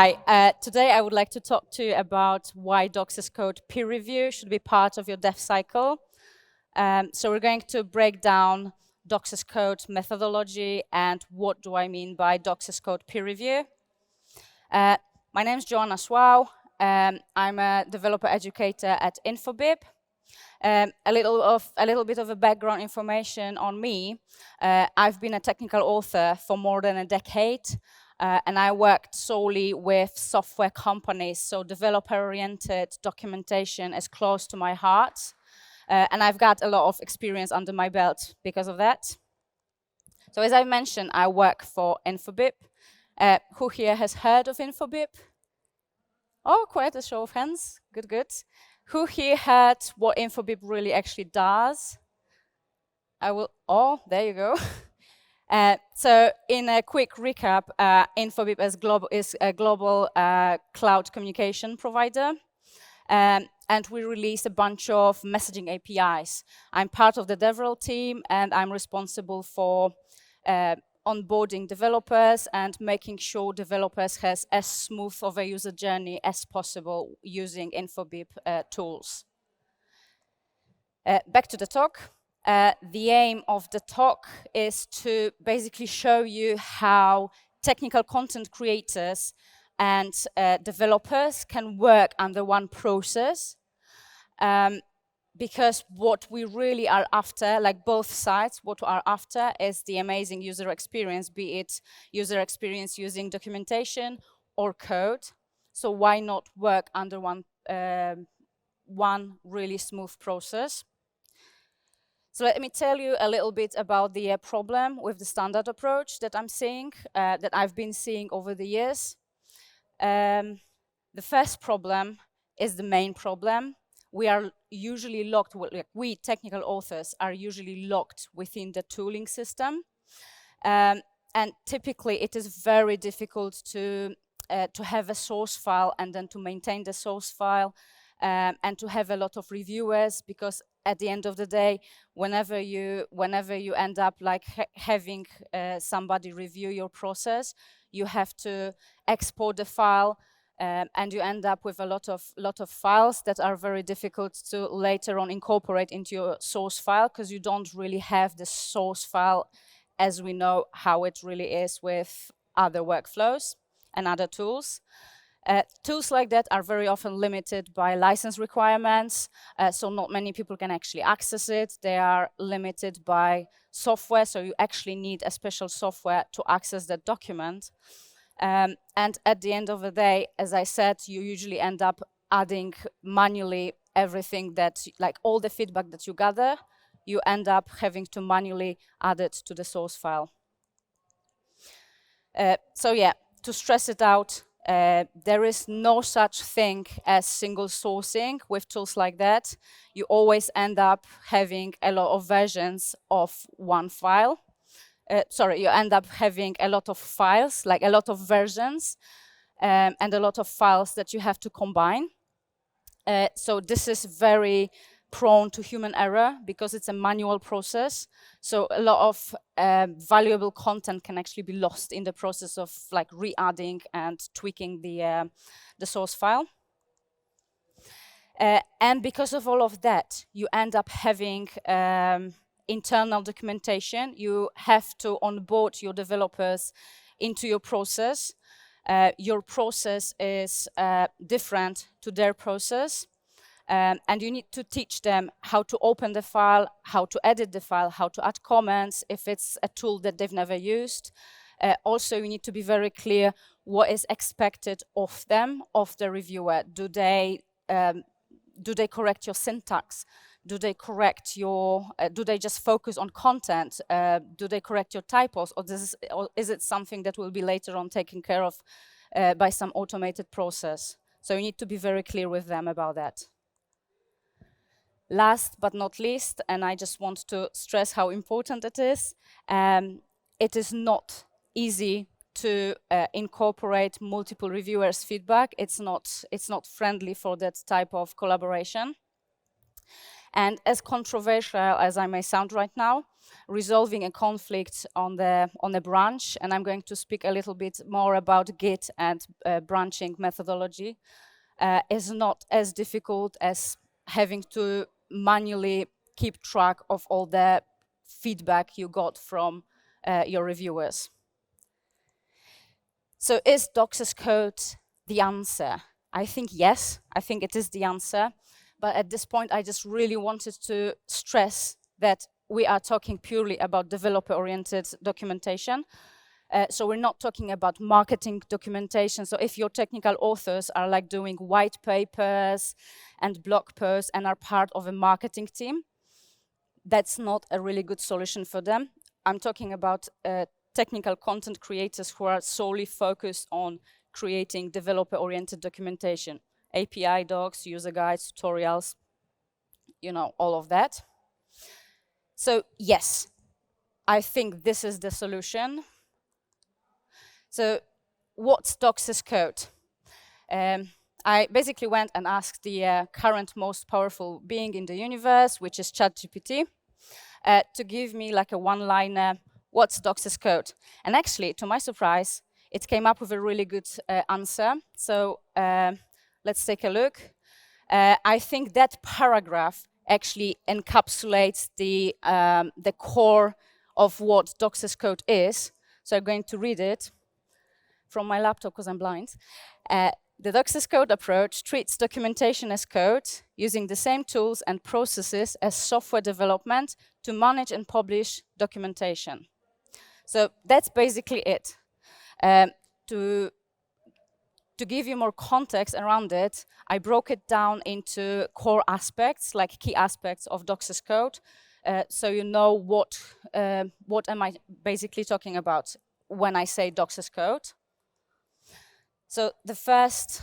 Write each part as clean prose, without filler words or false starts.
Hi, today I would like to talk to you about why docs as code peer review should be part of your dev cycle. So we're going to break down docs as code methodology and what do I mean by docs as code peer review. My name is Joanna Suau. I'm a developer educator at Infobip. A little bit of a background information on me. I've been a technical author for more than a decade, and I worked solely with software companies, so developer-oriented documentation is close to my heart, and I've got a lot of experience under my belt because of that. So as I mentioned, I work for Infobip. Who here has heard of Infobip? Oh, quite a show of hands. Good, good. Who here heard what Infobip really actually does? Oh, there you go. So in a quick recap, Infobip is a global cloud communication provider. And we release a bunch of messaging APIs. I'm part of the DevRel team, and I'm responsible for onboarding developers and making sure developers has as smooth of a user journey as possible using Infobip tools. Back to the talk. The aim of the talk is to basically show you how technical content creators and developers can work under one process. Because what we really are after, like both sides, what we are after is the amazing user experience, be it user experience using documentation or code. So why not work under one really smooth process? So let me tell you a little bit about the problem with the standard approach that I'm seeing, that I've been seeing over the years. The first problem is the main problem. We are usually locked, we technical authors are usually locked within the tooling system. And typically it is very difficult to have a source file and then to maintain the source file and to have a lot of reviewers, because at the end of the day, whenever you end up like having somebody review your process, you have to export the file, and you end up with a lot of files that are very difficult to later on incorporate into your source file, because you don't really have the source file as we know how it really is with other workflows and other tools. Tools like that are very often limited by license requirements, so not many people can actually access it. They are limited by software, so you actually need a special software to access that document. And at the end of the day, as I said, you usually end up adding manually everything that, like all the feedback that you gather, you end up having to manually add it to the source file. So yeah, to stress it out, there is no such thing as single sourcing with tools like that. You always end up having a lot of versions of one file. You end up having a lot of files, like a lot of versions, and a lot of files that you have to combine. So this is very prone to human error because it's a manual process. So a lot of valuable content can actually be lost in the process of like re-adding and tweaking the source file. And because of all of that, you end up having internal documentation. You have to onboard your developers into your process. Your process is different to their process. And you need to teach them how to open the file, how to edit the file, how to add comments if it's a tool that they've never used. Also, you need to be very clear what is expected of them, of the reviewer. Do they correct your syntax? Do they correct your, do they just focus on content? Do they correct your typos? Or is it something that will be later on taken care of by some automated process? So you need to be very clear with them about that. Last but not least, and I just want to stress how important it is not easy to incorporate multiple reviewers' feedback. It's not friendly for that type of collaboration. And as controversial as I may sound right now, resolving a conflict on the branch, and I'm going to speak a little bit more about Git and branching methodology, is not as difficult as having to manually keep track of all the feedback you got from your reviewers. So is Dox's code the answer? I think yes, I think it is the answer. But at this point, I just really wanted to stress that we are talking purely about developer-oriented documentation. So we're not talking about marketing documentation. So if your technical authors are like doing white papers and blog posts and are part of a marketing team, that's not a really good solution for them. I'm talking about technical content creators who are solely focused on creating developer-oriented documentation, API docs, user guides, tutorials, you know, all of that. So yes, I think this is the solution. So what's Dox's code? I basically went and asked the current most powerful being in the universe, which is ChatGPT, to give me like a one-liner, what's Dox's code? And actually, to my surprise, it came up with a really good answer. So let's take a look. I think that paragraph actually encapsulates the core of what Dox's code is. So I'm going to read it from my laptop because I'm blind. The Dox's code approach treats documentation as code using the same tools and processes as software development to manage and publish documentation. So that's basically it. To give you more context around it, I broke it down into core aspects, like key aspects of Dox's code, so you know what am I basically talking about when I say Dox's code. So the first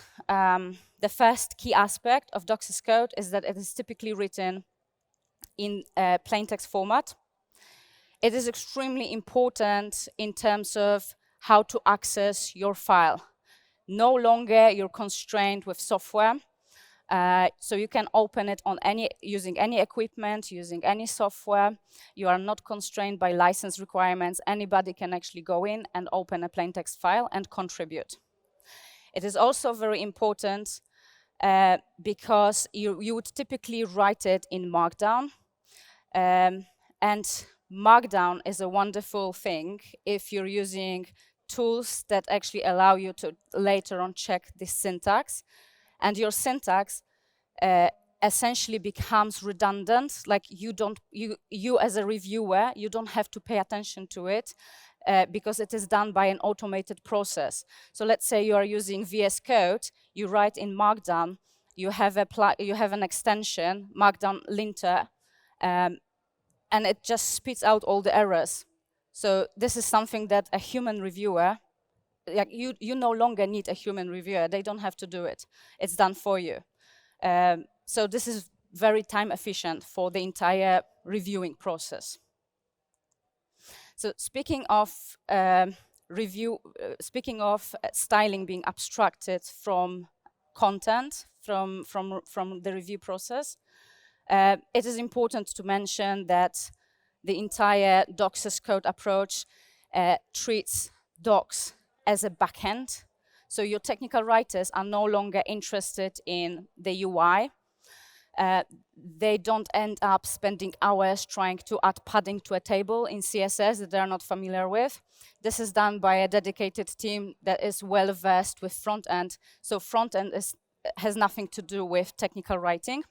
key aspect of Dox's code is that it is typically written in plain text format. It is extremely important in terms of how to access your file. No longer you're constrained with software, so you can open it on using any equipment, using any software. You are not constrained by license requirements. Anybody can actually go in and open a plain text file and contribute. It is also very important because you would typically write it in Markdown. And Markdown is a wonderful thing if you're using tools that actually allow you to later on check the syntax. And your syntax essentially becomes redundant. Like you as a reviewer, you don't have to pay attention to it. Because it is done by an automated process. So let's say you are using VS Code, you write in Markdown, you have an extension, Markdown linter, and it just spits out all the errors. So this is something that a human reviewer, like you no longer need a human reviewer. They don't have to do it. It's done for you. So this is very time efficient for the entire reviewing process. So speaking of speaking of styling being abstracted from content, from the review process, it is important to mention that the entire Dox's code approach treats docs as a backend. So your technical writers are no longer interested in the UI. They don't end up spending hours trying to add padding to a table in CSS that they're not familiar with. This is done by a dedicated team that is well versed with front end. So front end has nothing to do with technical writing.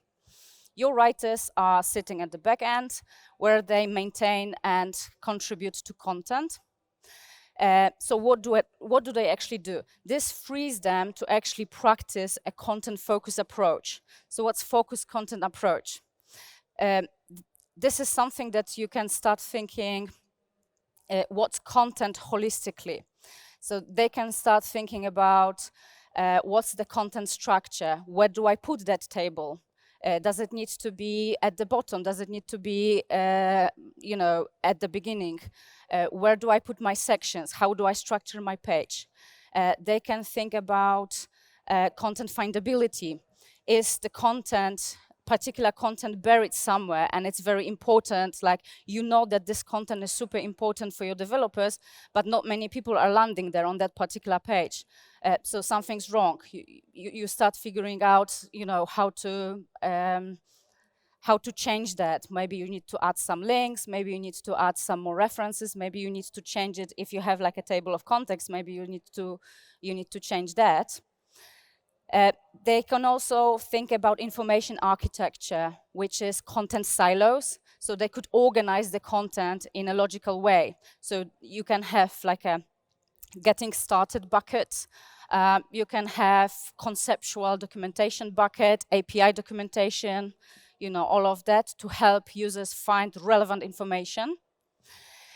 Your writers are sitting at the back end where they maintain and contribute to content. So what do they actually do? This frees them to actually practice a content-focused approach. So what's focused content approach? This is something that you can start thinking, what's content holistically? So they can start thinking about what's the content structure? Where do I put that table? Does it need to be at the bottom? Does it need to be, at the beginning? Where do I put my sections? How do I structure my page? They can think about content findability. Is the content particular content buried somewhere, and it's very important, like you know that this content is super important for your developers, but not many people are landing there on that particular page. So something's wrong. You start figuring out, you know, how to change that. Maybe you need to add some links, maybe you need to add some more references, maybe you need to change it. If you have like a table of context, maybe you need to change that. They can also think about information architecture, which is content silos. So they could organize the content in a logical way. So you can have like a getting started bucket. You can have conceptual documentation bucket, API documentation, you know, all of that to help users find relevant information.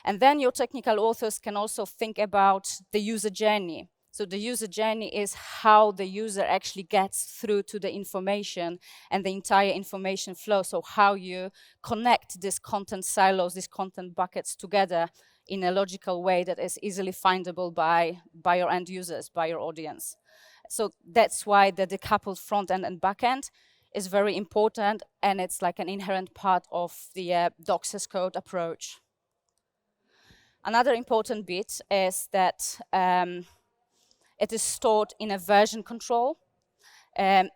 And then your technical authors can also think about the user journey. So the user journey is how the user actually gets through to the information and the entire information flow. So how you connect these content silos, these content buckets together in a logical way that is easily findable by your end users, by your audience. So that's why the decoupled front end and back end is very important, and it's like an inherent part of the docs as code approach. Another important bit is that it is stored in a version control. And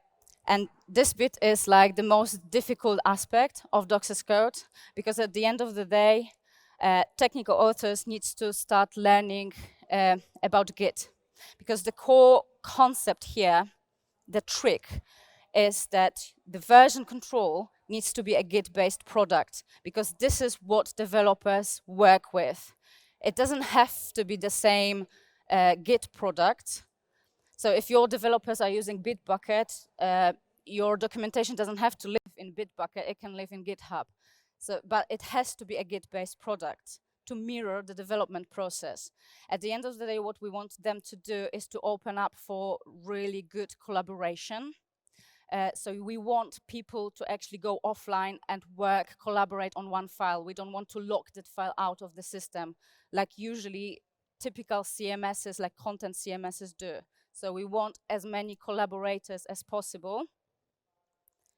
this bit is like the most difficult aspect of docs as code, because at the end of the day, technical authors need to start learning about Git. Because the core concept here, the trick, is that the version control needs to be a Git-based product, because this is what developers work with. It doesn't have to be the same Git product. So if your developers are using Bitbucket, your documentation doesn't have to live in Bitbucket, it can live in GitHub. So, but it has to be a Git-based product to mirror the development process. At the end of the day, what we want them to do is to open up for really good collaboration. So we want people to actually go offline and work, collaborate on one file. We don't want to lock that file out of the system, like usually typical CMSs, like content CMSs do. So we want as many collaborators as possible.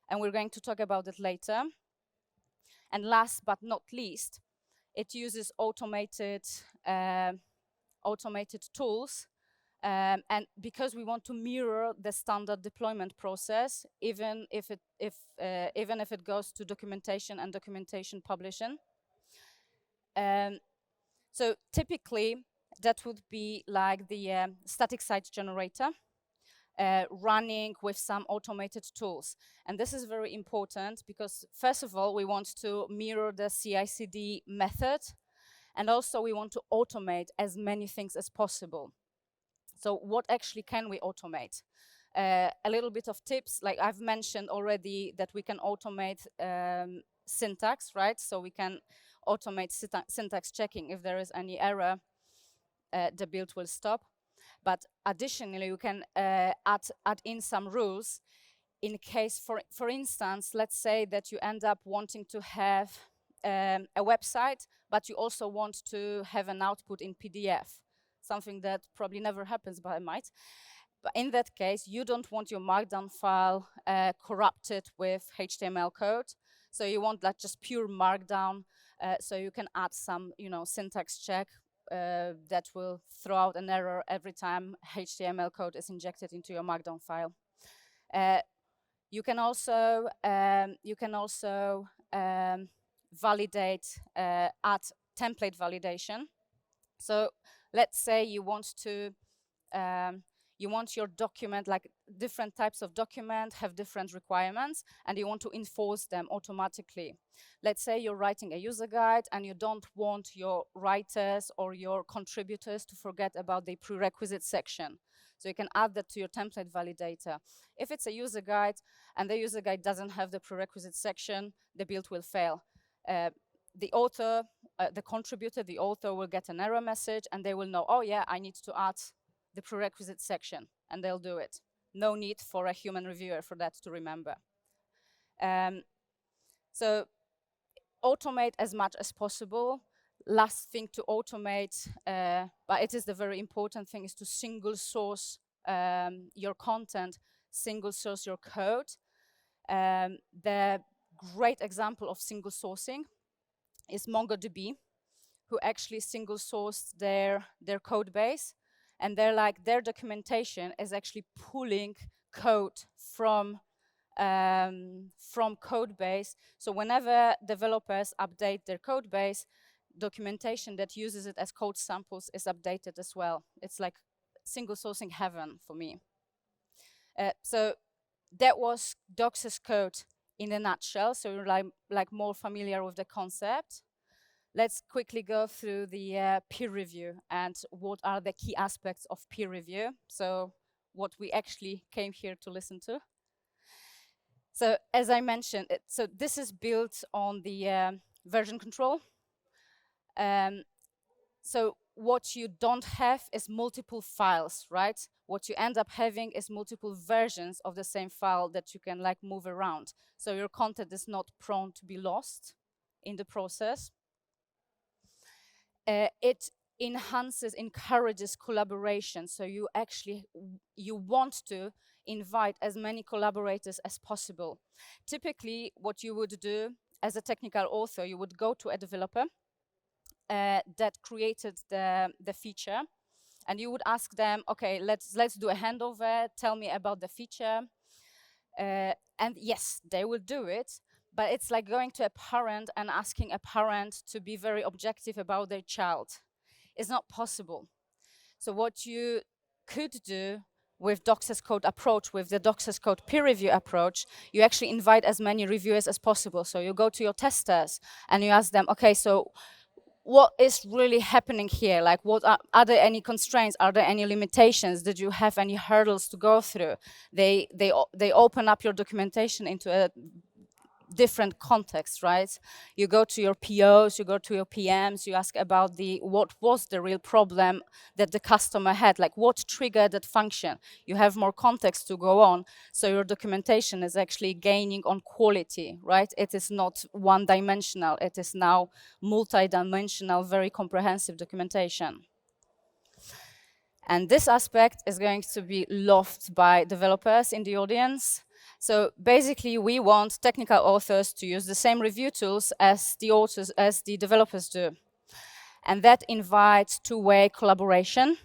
And we're going to talk about it later. And last but not least, it uses automated tools. And because we want to mirror the standard deployment process, even if it goes to documentation and documentation publishing. So typically, that would be like the static site generator running with some automated tools. And this is very important because, first of all, we want to mirror the CI/CD method, and also we want to automate as many things as possible. So what actually can we automate? A little bit of tips, like I've mentioned already that we can automate syntax, right? So we can automate syntax checking. If there is any error, the build will stop. But additionally, you can add in some rules in case, for instance, let's say that you end up wanting to have a website, but you also want to have an output in PDF, something that probably never happens, but it might. But in that case, you don't want your Markdown file corrupted with HTML code. So you want like just pure Markdown. So you can add some, syntax check that will throw out an error every time HTML code is injected into your Markdown file. You can also validate, add template validation. So let's say you want your document, like different types of document have different requirements, and you want to enforce them automatically. Let's say you're writing a user guide and you don't want your writers or your contributors to forget about the prerequisite section. So you can add that to your template validator. If it's a user guide and the user guide doesn't have the prerequisite section, the build will fail. The author, the contributor, the author will get an error message, and they will know, oh yeah, I need to add the prerequisite section, and they'll do it. No need for a human reviewer for that to remember. So automate as much as possible. Last thing to automate, but it is the very important thing, is to single source your content, single source your code. The great example of single sourcing is MongoDB, who actually single sourced their code base, and their documentation is actually pulling code from code base. So whenever developers update their code base, documentation that uses it as code samples is updated as well. It's like single sourcing heaven for me. So that was Dox's code in a nutshell. So you're like more familiar with the concept. Let's quickly go through the peer review and what are the key aspects of peer review. So what we actually came here to listen to. So as I mentioned, so this is built on the version control. So what you don't have is multiple files, right? What you end up having is multiple versions of the same file that you can like move around. So your content is not prone to be lost in the process. It encourages collaboration. So you want to invite as many collaborators as possible. Typically, what you would do as a technical author, you would go to a developer that created the feature, and you would ask them, okay, let's do a handover, tell me about the feature. And yes, they will do it, but it's like going to a parent and asking a parent to be very objective about their child. It's not possible. So what you could do with Dox's Code approach, with the Dox's Code peer review approach, you actually invite as many reviewers as possible. So you go to your testers and you ask them, okay, so what is really happening here? Like, are there any constraints? Are there any limitations? Did you have any hurdles to go through? They open up your documentation into a different context, right? You go to your POs, you go to your PMs, you ask about what was the real problem that the customer had, like what triggered that function. You have more context to go on, so your documentation is actually gaining on quality, right? It is not one-dimensional, it is now multi-dimensional, very comprehensive documentation. And this aspect is going to be loved by developers in the audience. So basically, we want technical authors to use the same review tools as the developers do. And that invites two-way collaboration.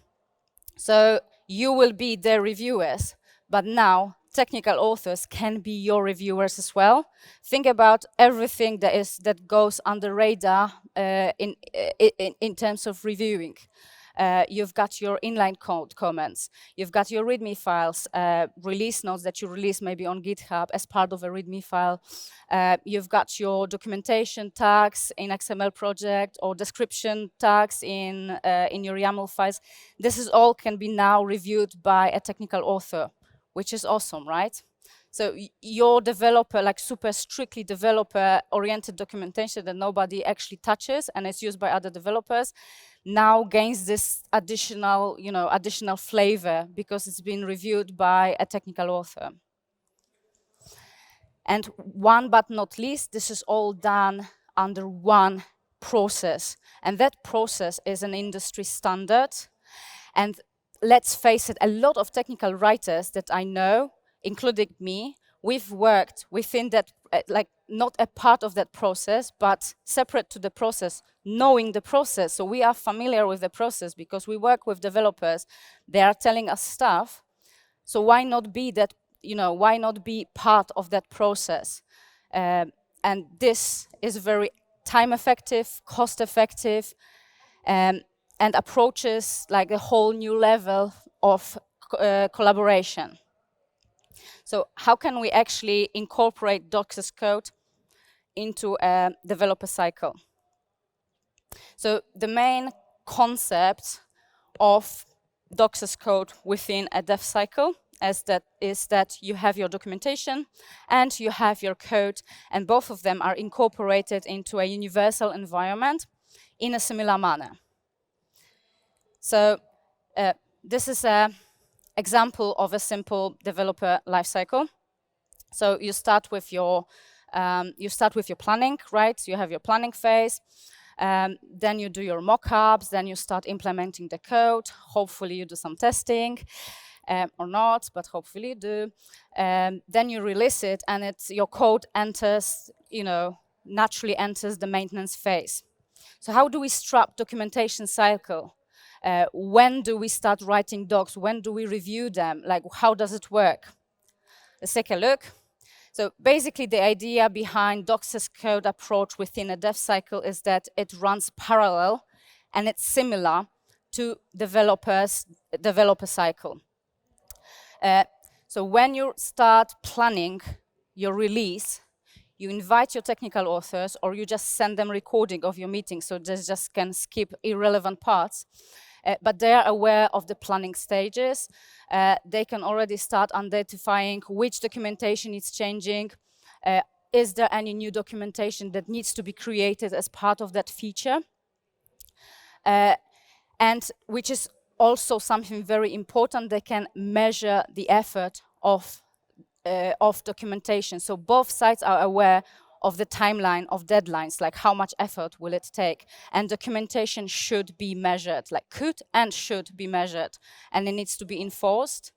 So you will be their reviewers, but now technical authors can be your reviewers as well. Think about everything that goes under radar in terms of reviewing. You've got your inline code comments, you've got your README files, release notes that you release maybe on GitHub as part of a README file. You've got your documentation tags in XML project or description tags in your YAML files. This is all can be now reviewed by a technical author, which is awesome, right? So your developer, like super strictly developer-oriented documentation that nobody actually touches and is used by other developers, now gains this additional flavor because it's been reviewed by a technical author. And one but not least, this is all done under one process. And that process is an industry standard. And let's face it, a lot of technical writers that I know, including me, we've worked within that, like not a part of that process, but separate to the process, knowing the process. So we are familiar with the process because we work with developers. They are telling us stuff. So why not be that, why not be part of that process? And this is very time effective, cost effective, and approaches like a whole new level of collaboration. So how can we actually incorporate Dox's code into a developer cycle? So the main concept of Dox's code within a dev cycle is that you have your documentation and you have your code, and both of them are incorporated into a universal environment in a similar manner. So this is an example of a simple developer lifecycle. So you start with your planning, right? You have your planning phase. Then you do your mock-ups. Then you start implementing the code. Hopefully, you do some testing. or not, but hopefully you do. Then you release it, and your code enters, naturally enters the maintenance phase. So how do we strap documentation cycle? When do we start writing docs? When do we review them? Like, how does it work? Let's take a look. So basically, the idea behind docs as code approach within a dev cycle is that it runs parallel, and it's similar to developer cycle. So when you start planning your release, you invite your technical authors, or you just send them recording of your meeting, so they just can skip irrelevant parts. But they are aware of the planning stages. They can already start identifying which documentation is changing. Is there any new documentation that needs to be created as part of that feature? And which is also something very important, they can measure the effort of documentation. So both sides are aware of the timeline of deadlines, like how much effort will it take. And documentation should be measured, like could and should be measured, and it needs to be enforced.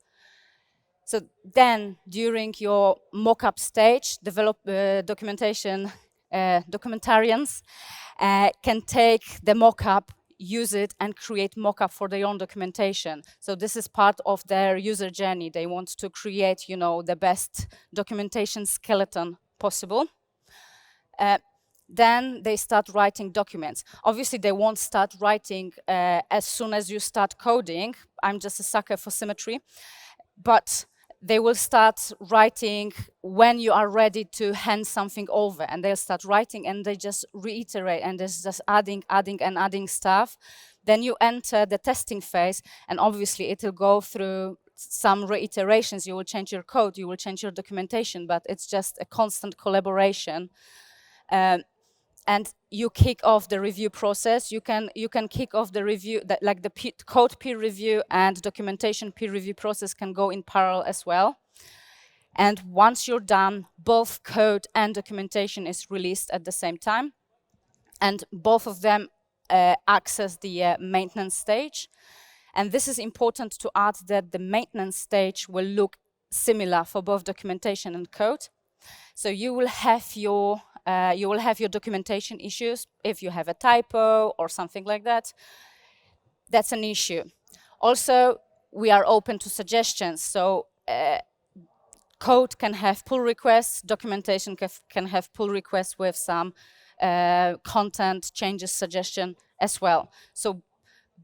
So then during your mock-up stage, documentarians can take the mock-up, use it, and create mock-up for their own documentation. So this is part of their user journey. They want to create, the best documentation skeleton possible. Then they start writing documents. Obviously, they won't start writing as soon as you start coding. I'm just a sucker for symmetry. But they will start writing when you are ready to hand something over, and they'll start writing, and they just reiterate, and there's just adding stuff. Then you enter the testing phase, and obviously it will go through some reiterations. You will change your code, you will change your documentation, but it's just a constant collaboration. And you kick off the review process. You can kick off the review, like the code peer review and documentation peer review process can go in parallel as well. And once you're done, both code and documentation is released at the same time. And both of them access the maintenance stage. And this is important to add that the maintenance stage will look similar for both documentation and code. So you will have your documentation issues. If you have a typo or something like that, that's an issue. Also, we are open to suggestions. So code can have pull requests, documentation can have pull requests with some content changes suggestion as well. So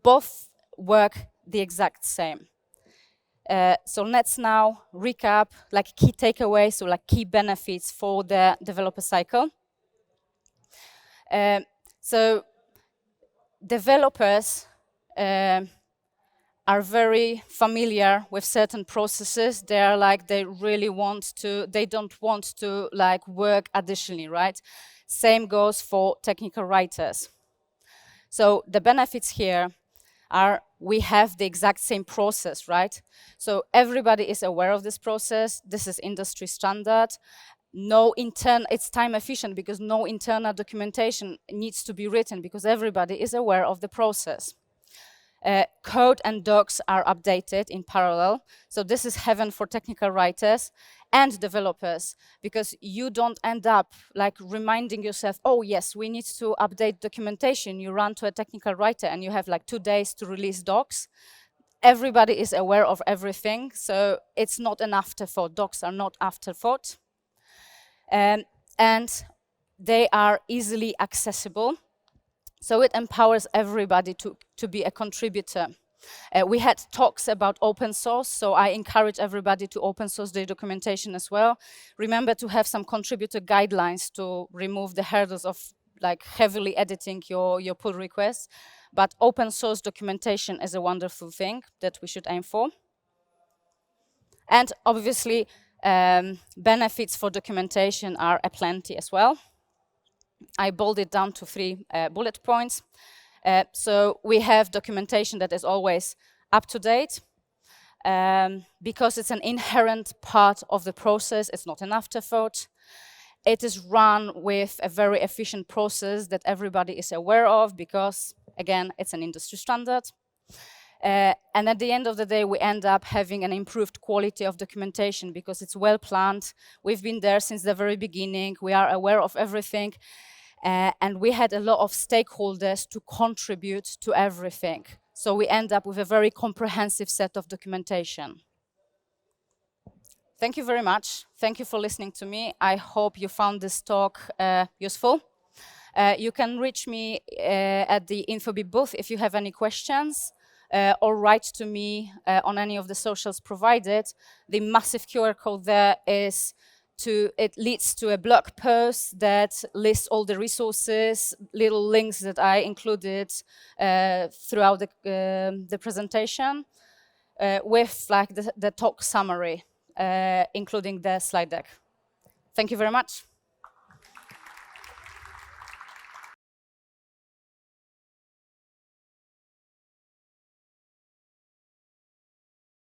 both work the exact same. So let's now recap like key takeaways, so like key benefits for the developer cycle. So developers are very familiar with certain processes. They don't want to like work additionally, right? Same goes for technical writers. So the benefits here are we have the exact same process, right? So everybody is aware of this process. This is industry standard. It's time efficient because no internal documentation needs to be written because everybody is aware of the process. Code and docs are updated in parallel. So this is heaven for technical writers and developers, because you don't end up like reminding yourself, oh yes, we need to update documentation. You run to a technical writer and you have like 2 days to release docs. Everybody is aware of everything, so it's not an afterthought. Docs are not afterthought. And they are easily accessible. So it empowers everybody to be a contributor. We had talks about open source, so I encourage everybody to open source their documentation as well. Remember to have some contributor guidelines to remove the hurdles of like heavily editing your pull requests. But open source documentation is a wonderful thing that we should aim for. And obviously, benefits for documentation are aplenty as well. I boiled it down to 3 bullet points. So we have documentation that is always up to date. Because it's an inherent part of the process, it's not an afterthought. It is run with a very efficient process that everybody is aware of because, again, it's an industry standard. And at the end of the day, we end up having an improved quality of documentation because it's well planned. We've been there since the very beginning. We are aware of everything. And we had a lot of stakeholders to contribute to everything. So we end up with a very comprehensive set of documentation. Thank you very much. Thank you for listening to me. I hope you found this talk useful. You can reach me at the Infobip booth if you have any questions, or write to me on any of the socials provided. The massive QR code there it leads to a blog post that lists all the resources, little links that I included throughout the presentation, with like the talk summary, including the slide deck. Thank you very much.